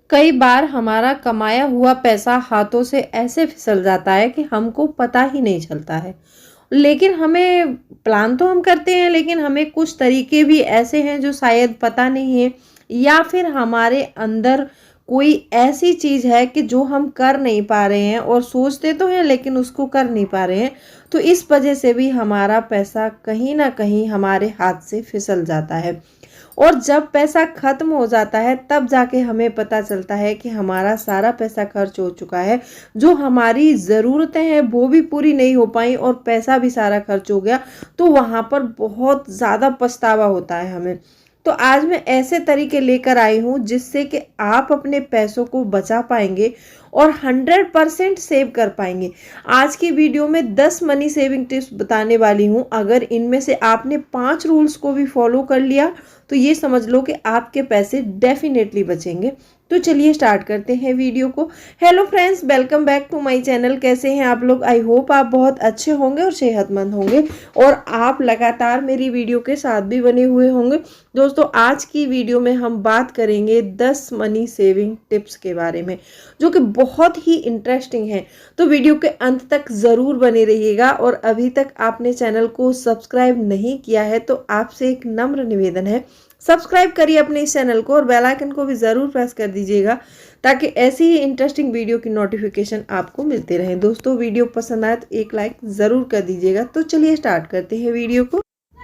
कई बार हमारा कमाया हुआ पैसा हाथों से ऐसे फिसल जाता है कि हमको पता ही नहीं चलता है। लेकिन हमें प्लान तो हम करते हैं, लेकिन हमें कुछ तरीके भी ऐसे हैं जो शायद पता नहीं है, या फिर हमारे अंदर कोई ऐसी चीज़ है कि जो हम कर नहीं पा रहे हैं, और सोचते तो हैं लेकिन उसको कर नहीं पा रहे हैं। तो इस वजह से भी हमारा पैसा कहीं ना कहीं हमारे हाथ से फिसल जाता है। और जब पैसा खत्म हो जाता है तब जाके हमें पता चलता है कि हमारा सारा पैसा खर्च हो चुका है। जो हमारी ज़रूरतें हैं वो भी पूरी नहीं हो पाई और पैसा भी सारा खर्च हो गया। तो वहाँ पर बहुत ज़्यादा पछतावा होता है हमें। तो आज मैं ऐसे तरीके लेकर आई हूँ जिससे कि आप अपने पैसों को बचा पाएंगे और 100% सेव कर पाएंगे। आज की वीडियो में 10 मनी सेविंग टिप्स बताने वाली हूँ। अगर इनमें से आपने 5 रूल्स को भी फॉलो कर लिया तो ये समझ लो कि आपके पैसे डेफिनेटली बचेंगे। तो चलिए स्टार्ट करते हैं वीडियो को। Hello friends, welcome back to my channel. कैसे हैं आप लोग? आई होप आप बहुत अच्छे होंगे और सेहतमंद होंगे और आप लगातार मेरी वीडियो के साथ भी बने हुए होंगे। दोस्तों, आज की वीडियो में हम बात करेंगे 10 मनी सेविंग टिप्स के बारे में, जो कि बहुत ही इंटरेस्टिंग है। तो वीडियो के अंत तक ज़रूर बने रहिएगा। और अभी तक आपने चैनल को सब्सक्राइब नहीं किया है तो आपसे एक नम्र निवेदन है, सब्सक्राइब करिए अपने इस चैनल को और बेल आइकन को भी ज़रूर प्रेस कर दीजिएगा ताकि ऐसी ही इंटरेस्टिंग वीडियो की नोटिफिकेशन आपको मिलते रहे। दोस्तों, वीडियो पसंद आए तो एक लाइक ज़रूर कर दीजिएगा। तो चलिए स्टार्ट करते हैं वीडियो को।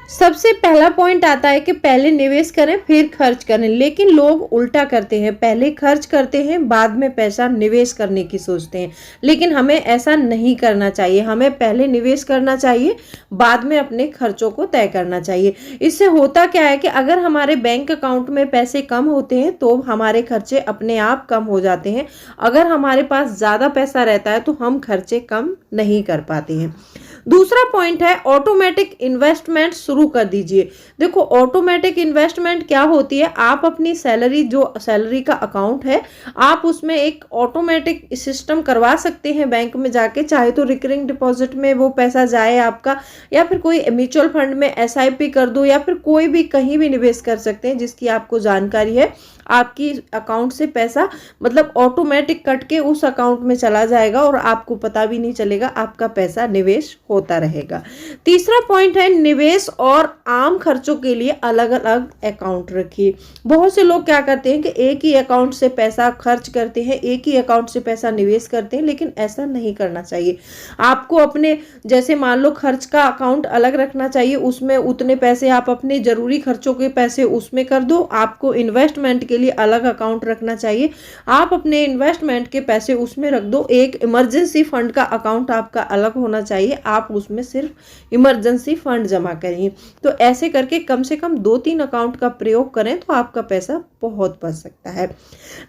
सबसे पहला पॉइंट आता है कि पहले निवेश करें फिर खर्च करें, लेकिन लोग उल्टा करते हैं, पहले खर्च करते हैं बाद में पैसा निवेश करने की सोचते हैं। लेकिन हमें ऐसा नहीं करना चाहिए। हमें पहले निवेश करना चाहिए, बाद में अपने खर्चों को तय करना चाहिए। इससे होता क्या है कि अगर हमारे बैंक अकाउंट में पैसे कम होते हैं तो हमारे खर्चे अपने आप कम हो जाते हैं। अगर हमारे पास ज़्यादा पैसा रहता है तो हम खर्चे कम नहीं कर पाते हैं। दूसरा पॉइंट है ऑटोमेटिक इन्वेस्टमेंट शुरू कर दीजिए। देखो, ऑटोमेटिक इन्वेस्टमेंट क्या होती है? आप अपनी सैलरी, जो सैलरी का अकाउंट है, आप उसमें एक ऑटोमेटिक सिस्टम करवा सकते हैं बैंक में जाके। चाहे तो रिकरिंग डिपॉजिट में वो पैसा जाए आपका, या फिर कोई म्यूचुअल फंड में एसआईपी कर दो, या फिर कोई भी कहीं भी निवेश कर सकते हैं जिसकी आपको जानकारी है। आपकी अकाउंट से पैसा मतलब ऑटोमेटिक कट के उस अकाउंट में चला जाएगा और आपको पता भी नहीं चलेगा, आपका पैसा निवेश होता रहेगा। तीसरा पॉइंट है निवेश और आम खर्चों के लिए अलग अलग अकाउंट रखिए। बहुत से लोग क्या करते हैं कि एक ही अकाउंट से पैसा खर्च करते हैं, एक ही अकाउंट से पैसा निवेश करते हैं, लेकिन ऐसा नहीं करना चाहिए। आपको अपने, जैसे मान लो खर्च का अकाउंट अलग रखना चाहिए, उसमें उतने पैसे आप अपने जरूरी खर्चों के पैसे उसमें कर दो। आपको इन्वेस्टमेंट के लिए अलग अकाउंट रखना चाहिए, आप अपने इन्वेस्टमेंट के पैसे उसमें रख दो। एक इमरजेंसी फंड का अकाउंट आपका अलग होना चाहिए, आप उसमें सिर्फ इमरजेंसी फंड जमा करिए। तो ऐसे करके कम से कम 2-3 अकाउंट का प्रयोग करें तो आपका पैसा बहुत बच सकता है।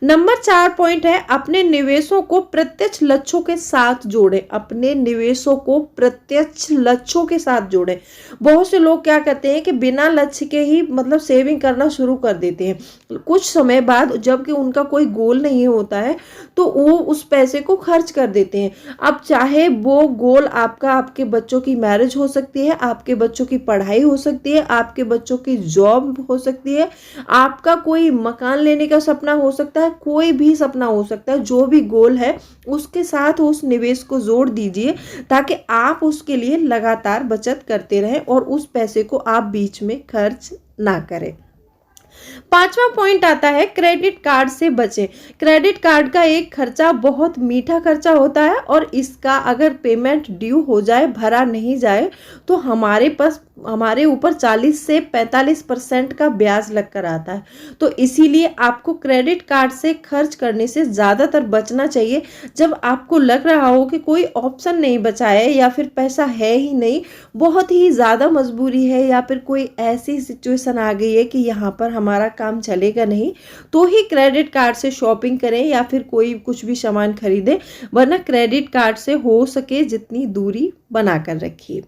नंबर 4 पॉइंट है अपने निवेशों को प्रत्यक्ष लक्ष्यों के साथ जोड़ें। अपने निवेशों को प्रत्यक्ष लक्ष्यों के साथ जोड़ें। बहुत से लोग क्या करते हैं कि बिना लक्ष्य के ही मतलब सेविंग करना शुरू कर देते हैं। कुछ समय बाद जबकि उनका कोई गोल नहीं होता है तो वो उस पैसे को खर्च कर देते हैं। अब चाहे वो गोल आपका, आपके बच्चों की मैरिज हो सकती है, आपके बच्चों की पढ़ाई हो सकती है, आपके बच्चों की जॉब हो सकती है, आपका कोई मकान लेने का सपना हो सकता है, कोई भी सपना हो सकता है। जो भी गोल है उसके साथ उस निवेश को जोड़ दीजिए ताकि आप उसके लिए लगातार बचत करते रहें और उस पैसे को आप बीच में खर्च ना करें। 5वां पॉइंट आता है क्रेडिट कार्ड से बचें। क्रेडिट कार्ड का एक खर्चा बहुत मीठा खर्चा होता है और इसका अगर पेमेंट ड्यू हो जाए, भरा नहीं जाए, तो हमारे ऊपर 40 से 45% का ब्याज लगकर आता है। तो इसीलिए आपको क्रेडिट कार्ड से खर्च करने से ज़्यादातर बचना चाहिए। जब आपको लग रहा हो कि कोई ऑप्शन नहीं बचा है या फिर पैसा है ही नहीं, बहुत ही ज़्यादा मजबूरी है, या फिर कोई ऐसी सिचुएशन आ गई है कि यहाँ पर हमारा काम चलेगा नहीं, तो ही क्रेडिट कार्ड से शॉपिंग करें या फिर कोई कुछ भी सामान खरीदें। वरना क्रेडिट कार्ड से हो सके जितनी दूरी बना कर रखिए।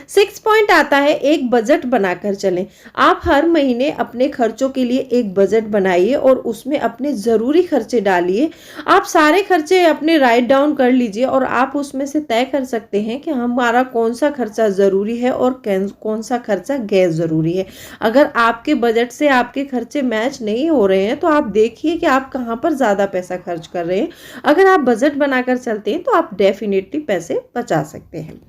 सिक्स पॉइंट आता है, एक बजट बनाकर चलें। आप हर महीने अपने खर्चों के लिए एक बजट बनाइए और उसमें अपने ज़रूरी खर्चे डालिए। आप सारे खर्चे अपने राइट डाउन कर लीजिए और आप उसमें से तय कर सकते हैं कि हमारा कौन सा खर्चा ज़रूरी है और कौन सा खर्चा गैर ज़रूरी है। अगर आपके बजट से आपके खर्चे मैच नहीं हो रहे हैं तो आप देखिए कि आप कहाँ पर ज़्यादा पैसा खर्च कर रहे हैं। अगर आप बजट बनाकर चलते हैं तो आप डेफिनेटली पैसे बचा सकते हैं।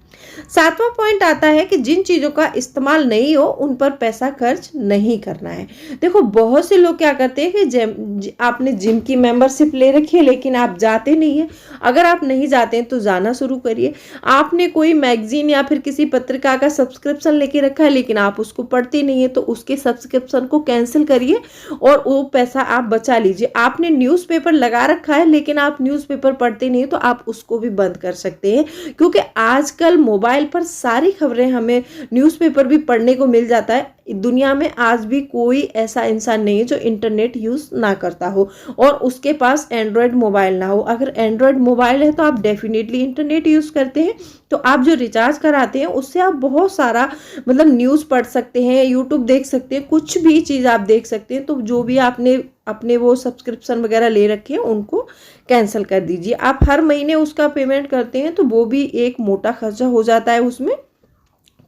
सातवां पॉइंट आता है कि जिन चीज़ों का इस्तेमाल नहीं हो उन पर पैसा खर्च नहीं करना है। देखो, बहुत से लोग क्या करते हैं कि आपने जिम की मेंबरशिप ले रखी है लेकिन आप जाते नहीं हैं। अगर आप नहीं जाते हैं तो जाना शुरू करिए। आपने कोई मैगजीन या फिर किसी पत्रिका का सब्सक्रिप्शन लेके रखा है लेकिन आप उसको पढ़ते नहीं है तो उसके सब्सक्रिप्शन को कैंसिल करिए और वो पैसा आप बचा लीजिए। आपने न्यूज़पेपर लगा रखा है लेकिन आप न्यूज़पेपर पढ़ते नहीं है तो आप उसको भी बंद कर सकते हैं, क्योंकि आजकल मोबाइल पर सारी खबरें हमें न्यूज़पेपर भी पढ़ने को मिल जाता है। दुनिया में आज भी कोई ऐसा इंसान नहीं है जो इंटरनेट यूज़ ना करता हो और उसके पास एंड्रॉयड मोबाइल ना हो। अगर एंड्रॉयड मोबाइल है तो आप डेफिनेटली इंटरनेट यूज़ करते हैं, तो आप जो रिचार्ज कराते हैं उससे आप बहुत सारा मतलब न्यूज़ पढ़ सकते हैं, यूट्यूब देख सकते हैं, कुछ भी चीज़ आप देख सकते हैं। तो जो भी आपने अपने वो सब्सक्रिप्शन वगैरह ले रखे हैं उनको कैंसिल कर दीजिए। आप हर महीने उसका पेमेंट करते हैं तो वो भी एक मोटा खर्चा हो जाता है उसमें।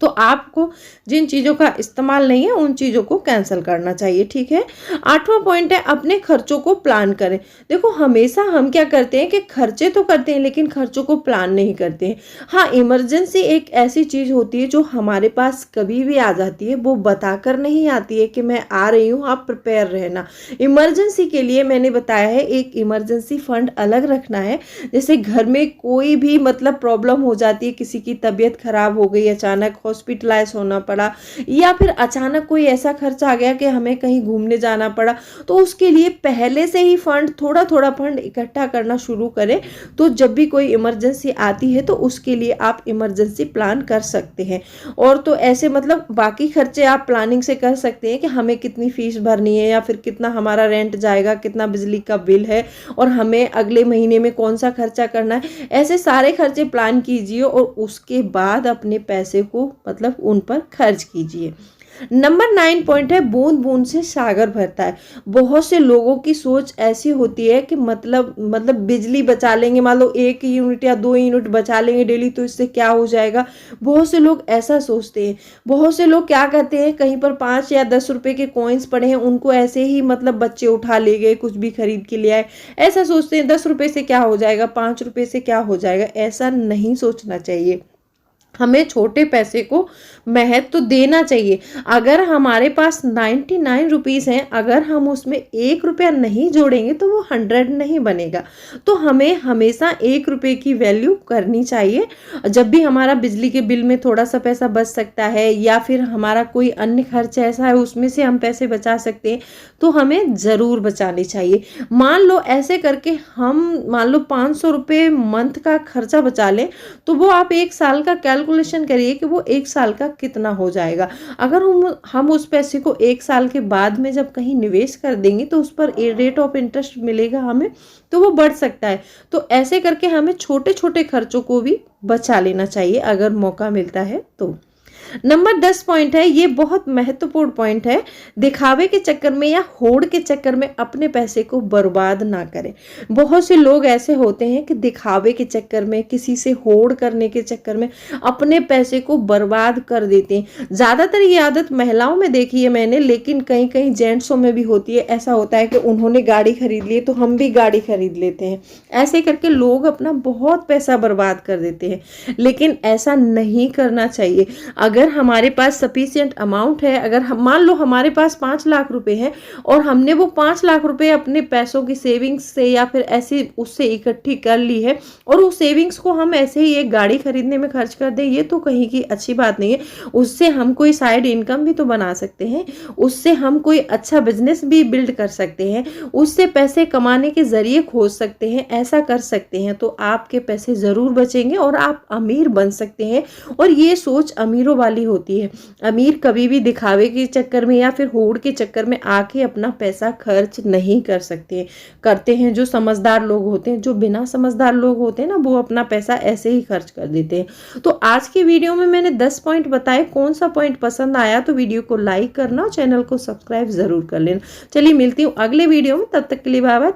तो आपको जिन चीज़ों का इस्तेमाल नहीं है उन चीज़ों को कैंसिल करना चाहिए, ठीक है। आठवां पॉइंट है, अपने खर्चों को प्लान करें। देखो, हमेशा हम क्या करते हैं कि खर्चे तो करते हैं लेकिन खर्चों को प्लान नहीं करते हैं। हाँ, इमरजेंसी एक ऐसी चीज़ होती है जो हमारे पास कभी भी आ जाती है, वो बताकर नहीं आती है कि मैं आ रही हूँ, आप प्रिपेयर रहना। इमरजेंसी के लिए मैंने बताया है एक इमरजेंसी फंड अलग रखना है। जैसे घर में कोई भी मतलब प्रॉब्लम हो जाती है, किसी की तबीयत खराब हो गई, अचानक हॉस्पिटलाइज होना पड़ा या फिर अचानक कोई ऐसा खर्च आ गया कि हमें कहीं घूमने जाना पड़ा, तो उसके लिए पहले से ही फंड थोड़ा थोड़ा फंड इकट्ठा करना शुरू करें। तो जब भी कोई इमरजेंसी आती है तो उसके लिए आप इमरजेंसी प्लान कर सकते हैं। और तो ऐसे मतलब बाकी खर्चे आप प्लानिंग से कर सकते हैं कि हमें कितनी फीस भरनी है या फिर कितना हमारा रेंट जाएगा, कितना बिजली का बिल है और हमें अगले महीने में कौन सा खर्चा करना है। ऐसे सारे खर्चे प्लान कीजिए और उसके बाद अपने पैसे को मतलब उन पर खर्च कीजिए। नंबर 9 पॉइंट है, बूंद बूंद से सागर भरता है। बहुत से लोगों की सोच ऐसी होती है कि मतलब बिजली बचा लेंगे, मान लो 1 यूनिट या 2 यूनिट बचा लेंगे डेली तो इससे क्या हो जाएगा। बहुत से लोग ऐसा सोचते हैं। बहुत से लोग क्या करते हैं, कहीं पर 5 या 10 रुपए के कॉइन्स पड़े हैं उनको ऐसे ही मतलब बच्चे उठा ले गए, कुछ भी खरीद के ले आए। ऐसा सोचते हैं 10 रुपए से क्या हो जाएगा, 5 रुपए से क्या हो जाएगा। ऐसा नहीं सोचना चाहिए। हमें छोटे पैसे को महत्व तो देना चाहिए। अगर हमारे पास 99 रुपीज़ हैं, अगर हम उसमें 1 रुपया नहीं जोड़ेंगे तो वो 100 नहीं बनेगा। तो हमें हमेशा 1 रुपये की वैल्यू करनी चाहिए। जब भी हमारा बिजली के बिल में थोड़ा सा पैसा बच सकता है या फिर हमारा कोई अन्य खर्च ऐसा है उसमें से हम पैसे बचा सकते हैं तो हमें ज़रूर बचाने चाहिए। मान लो ऐसे करके हम मान लो 500 रुपये मंथ का खर्चा बचा लें तो वो आप 1 साल का कैलकुलेशन करिए कि वो 1 साल का कितना हो जाएगा। अगर हम उस पैसे को 1 साल के बाद में जब कहीं निवेश कर देंगे तो उस पर रेट ऑफ इंटरेस्ट मिलेगा हमें, तो वो बढ़ सकता है। तो ऐसे करके हमें छोटे छोटे खर्चों को भी बचा लेना चाहिए अगर मौका मिलता है तो। नंबर 10 पॉइंट है, ये बहुत महत्वपूर्ण पॉइंट है, दिखावे के चक्कर में या होड़ के चक्कर में अपने पैसे को बर्बाद ना करें। बहुत से लोग ऐसे होते हैं कि दिखावे के चक्कर में, किसी से होड़ करने के चक्कर में अपने पैसे को बर्बाद कर देते हैं। ज़्यादातर ये आदत महिलाओं में देखी है मैंने, लेकिन कहीं कहीं जेंट्सों में भी होती है। ऐसा होता है कि उन्होंने गाड़ी खरीद ली तो हम भी गाड़ी खरीद लेते हैं। ऐसे करके लोग अपना बहुत पैसा बर्बाद कर देते हैं, लेकिन ऐसा नहीं करना चाहिए। अगर हमारे पास सफिशिएंट अमाउंट है, अगर हम मान लो हमारे पास 5 लाख रुपए हैं और हमने वो 5 लाख रुपए अपने पैसों की सेविंग्स से या फिर ऐसे उससे इकट्ठी कर ली है और उस सेविंग्स को हम ऐसे ही एक गाड़ी खरीदने में खर्च कर दें, ये तो कहीं की अच्छी बात नहीं है। उससे हम कोई साइड इनकम भी तो बना सकते हैं, उससे हम कोई अच्छा बिजनेस भी बिल्ड कर सकते हैं, उससे पैसे कमाने के जरिए खोज सकते हैं। ऐसा कर सकते हैं तो आपके पैसे जरूर बचेंगे और आप अमीर बन सकते हैं। और ये सोच अमीरों वाली वाली होती है। अमीर कभी भी दिखावे के चक्कर में या फिर होड़ के चक्कर में आके अपना पैसा खर्च नहीं कर सकते करते हैं। जो समझदार लोग होते हैं, जो बिना समझदार लोग होते हैं ना, वो अपना पैसा ऐसे ही खर्च कर देते हैं। तो आज की वीडियो में मैंने 10 पॉइंट बताए, कौन सा पॉइंट पसंद आया तो वीडियो को लाइक करना, चैनल को सब्सक्राइब जरूर कर लेना। चलिए मिलती हूँ अगले वीडियो में, तब तक के लिए बाय बाय।